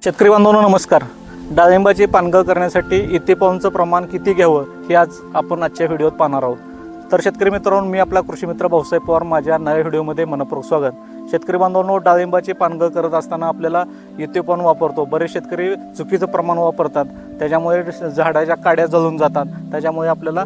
शेतकरी बांधवांनो नमस्कार. डाळिंबाची पानगळ करण्यासाठी इथेपॉनचं प्रमाण किती घ्यावं हे आज आपण आजच्या व्हिडिओत पाहणार आहोत. तर शेतकरी मित्रांनो, मी आपला कृषी मित्र भाऊसाहेब पवार माझ्या नव्या व्हिडिओमध्ये मनपूर्वक स्वागत. शेतकरी बांधवांनो, डाळिंबाची पानगळ करत असताना आपल्याला इथेपॉन वापरतो. बरेच शेतकरी चुकीचं प्रमाण वापरतात, त्याच्यामुळे झाडाच्या काड्या जळून जातात, त्याच्यामुळे आपल्याला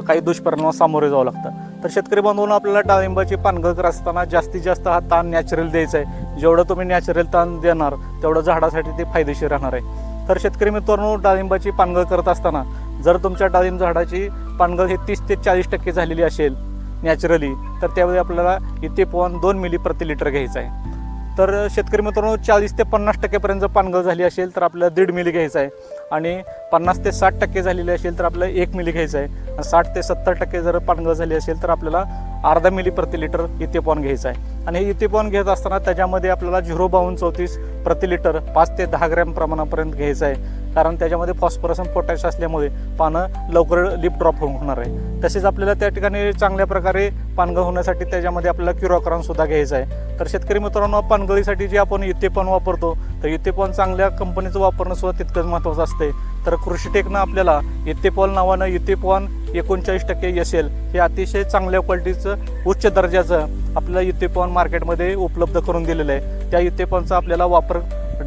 काही दुष्परिणामास सामोरे जावं लागतं. तर शेतकरी बांधवांनो, आपल्याला डाळिंबाची पानगळ करत असताना जास्तीत जास्त हा ताण नॅचरल द्यायचा आहे. जेवढं तुम्ही नॅचरल ताण देणार तेवढं झाडासाठी ते फायदेशीर राहणार आहे. तर शेतकरी मित्रांनो, डाळिंबाची पानगळ करत असताना जर तुमच्या डाळिंब झाडाची पानगळ ही 30 ते 40% झालेली असेल नॅचरली, तर त्यावेळी आपल्याला इथेपॉन 2 मिली प्रति लिटर घ्यायचं आहे. तर शेतकरी मित्रांनो, 40 ते 50% जर पानगळ झाली असेल तर आपल्याला 1.5 मिली घ्यायचं आहे. आणि 50 ते 60% झालेली असेल तर आपल्याला 1 मिली घ्यायचं आहे. 60 ते 70% जर पानगळ झाली असेल तर आपल्याला अर्धा मिली प्रति लिटर इथेपॉन घ्यायचं आहे. आणि हे इथेपॉन घेत असताना त्याच्यामध्ये आपल्याला 0.5234 प्रति लिटर 5 ते 10 ग्रॅम प्रमाणापर्यंत घ्यायचं आहे. कारण त्याच्यामध्ये फॉस्फरस आणि पोटॅश असल्यामुळे पानं लवकर लिप ड्रॉप होणार आहे. तसेच आपल्याला त्या ठिकाणी चांगल्या प्रकारे पानगळ होण्यासाठी त्याच्यामध्ये आपल्याला क्युराक्रॉन सुद्धा घ्यायचं आहे. तर शेतकरी मित्रांनो, पानगळीसाठी जे आपण इथेपॉन वापरतो तर इथेपॉन चांगल्या कंपनीचं वापरणं सुद्धा तितकंच महत्त्वाचं असते. तर कृषीटेकनं आपल्याला इथेपॉन नावानं इथेपॉन 39% एसएल हे अतिशय चांगल्या क्वालिटीचं उच्च दर्जाचं आपल्याला इथेपॉन मार्केटमध्ये उपलब्ध करून दिलेलं आहे. त्या इथेपॉनचा आपल्याला वापर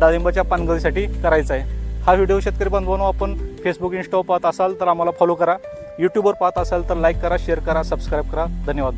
डाळिंबाच्या पानगळीसाठी करायचा आहे. हा व्हिडिओ शेतकरी बांधवांनो आपण फेसबुक, इंस्टावर पाहत असाल तर आम्हाला फॉलो करा. यूट्यूबवर पाहत असाल तर लाईक करा, शेअर करा, सबस्क्राईब करा. धन्यवाद.